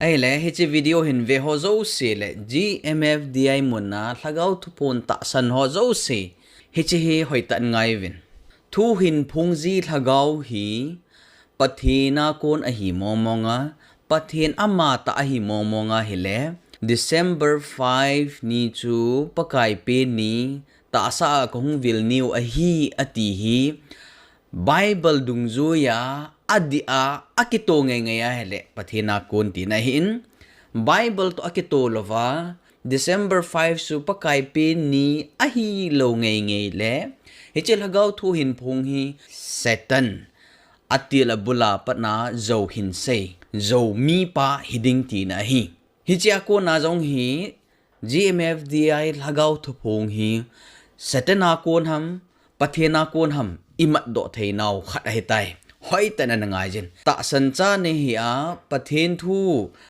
ai le hi chi video hin ve ho zo se le GMFDI munna thlagau thuphon tahsan ho zo se hi chi hi hoitan ngaiyuvin thu hin phungji thlagau hi pathina kon a hi momonga pathin ama ta a hi momonga hi le December 5 ni chu pakai pe ni ta sa kong vil new a hi ati hi Bible dungzu ya adia akito ngay hele pathina kon ti na hin Bible to akito lova December 5 su pakai pe ni a hi lo ngay le hichil hagaw thu hin phung hi Satan atila bula patna zo hin se zo mi pa hiding ti na hi hichia ko na jong hi GMFDI hagaw thu phung hi Satan a kon ham pathina kon ham imat do thei naw khat hai tai hoi tan na ngai jin ta san cha ne hi a pathin thu